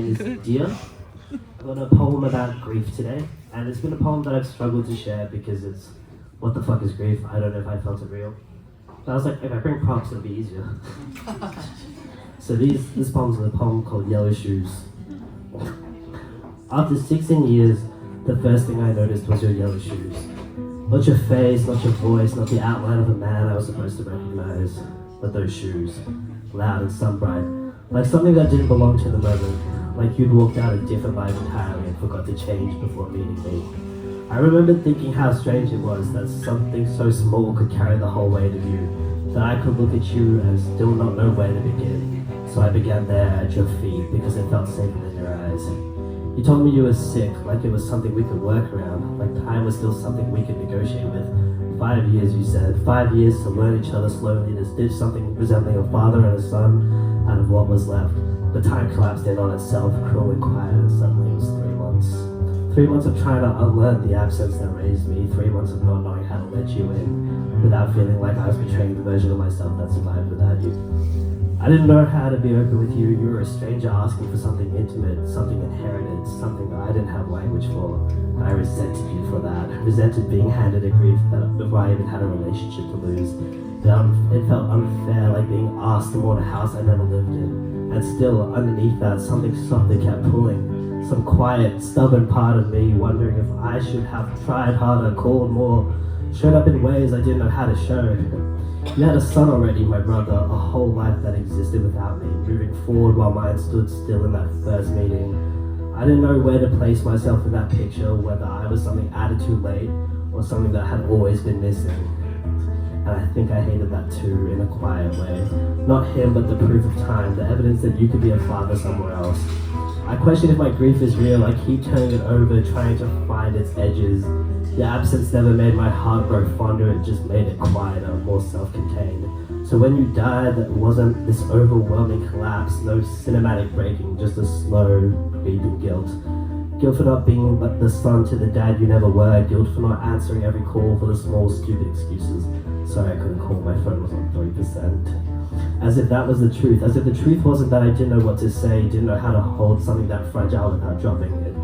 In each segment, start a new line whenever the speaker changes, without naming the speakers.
Is Dear. I've got a poem about grief today, and it's been a poem that I've struggled to share because it's what the fuck is grief? I don't know if I felt it real. But I was like, if I bring props, it'll be easier. So this poem's a poem called Yellow Shoes. After 16 years, the first thing I noticed was your yellow shoes. Not your face, not your voice, not the outline of a man I was supposed to recognize, but those shoes, loud and sunbright, like something that didn't belong to the moment, like you'd walked out a different life entirely and forgot to change before meeting me. I remember thinking how strange it was that something so small could carry the whole weight of you, that I could look at you and still not know where to begin. So I began there at your feet because it felt safer than your eyes. You told me you were sick, like it was something we could work around, like time was still something we could negotiate with. 5 years, you said. 5 years to learn each other slowly, to stitch something resembling a father and a son out of what was left. But time collapsed in on itself, cruel and quiet, and suddenly it was 3 months. 3 months of trying to unlearn the absence that raised me, 3 months of not knowing how to let you in, without feeling like I was betraying the version of myself that survived without you. I didn't know how to be open with you. You were a stranger asking for something intimate, something inherited, something I didn't have language for. And I resented you for that. I resented being handed a grief that before I even had a relationship to lose. It felt unfair, like being asked to mourn a house I never lived in. And still, underneath that, something softly kept pulling. Some quiet, stubborn part of me wondering if I should have tried harder, called more, showed up in ways I didn't know how to show. You had a son already, my brother, a whole life that existed without me, moving forward while mine stood still in that first meeting. I didn't know where to place myself in that picture, whether I was something added too late or something that had always been missing. And I think I hated that too, in a quiet way. Not him, but the proof of time, the evidence that you could be a father somewhere else. I question if my grief is real. I keep turning it over, trying to find its edges. The absence never made my heart grow fonder, it just made it quieter, more self-contained. So when you died, it wasn't this overwhelming collapse, no cinematic breaking, just a slow, creeping guilt. Guilt for not being the son to the dad you never were, guilt for not answering every call, for the small, stupid excuses. Sorry I couldn't call, my phone was on 3%. As if that was the truth, as if the truth wasn't that I didn't know what to say, didn't know how to hold something that fragile without dropping it.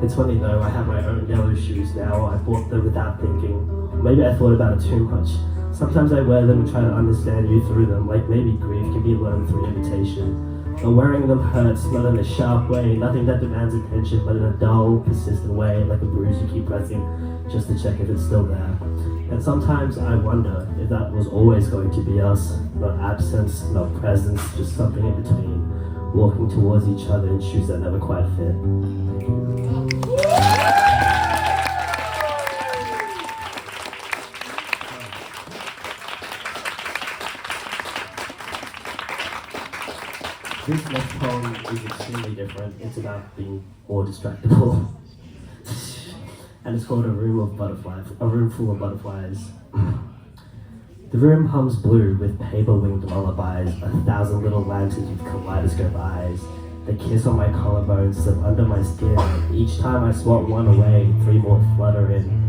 It's funny though, I have my own yellow shoes now. I bought them without thinking. Maybe I thought about it too much. Sometimes I wear them and try to understand you through them, like maybe grief can be learned through imitation. But wearing them hurts, not in a sharp way, nothing that demands attention, but in a dull, persistent way, like a bruise you keep pressing just to check if it's still there. And sometimes I wonder if that was always going to be us, not absence, not presence, just something in between, walking towards each other in shoes that never quite fit. This next poem is extremely different. It's about being more distractible. And it's called A Room Full of Butterflies. The room hums blue with paper-winged lullabies, 1,000 little lanterns with kaleidoscope eyes. They kiss on my collarbones, slip under my skin. Each time I swat one away, 3 more flutter in.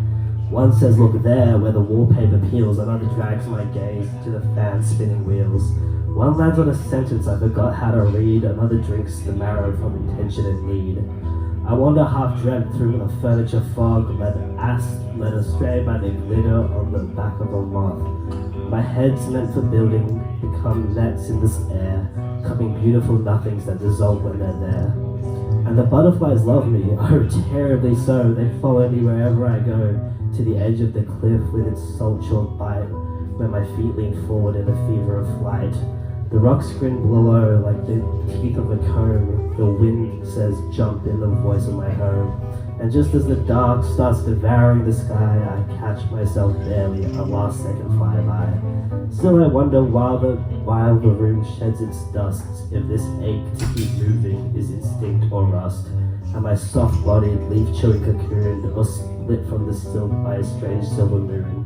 One says, look there, where the wallpaper peels. Another drags my gaze to the fan spinning wheels. One lands on a sentence I forgot how to read. Another drinks the marrow from intention and need. I wander half dreamt through the furniture fog, led astray by the glitter on the back of a moth. My head's meant for building, become nets in this air, coming beautiful nothings that dissolve when they're there. And the butterflies love me, oh terribly so. They follow me wherever I go, to the edge of the cliff with its salt chalk bite, where my feet lean forward in a fever of flight. The rocks grin below like the teeth of a comb. The wind says jump in the voice of my home. And just as the dark starts devouring the sky, I catch myself barely, a last second flyby. Still I wonder while the room sheds its dust, if this ache to keep moving is instinct or rust. Am I soft-bodied, leaf-chilling cocooned, or split from the silk by a strange silver moon?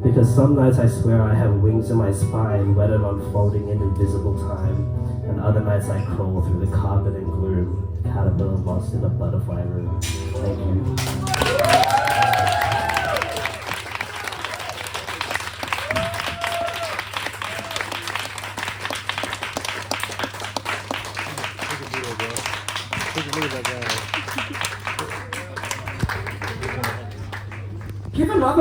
Because some nights I swear I have wings in my spine, wedded unfolding in invisible time. And other nights I crawl through the carpet and gloom, caterpillar lost in a butterfly room. Thank you.
Give another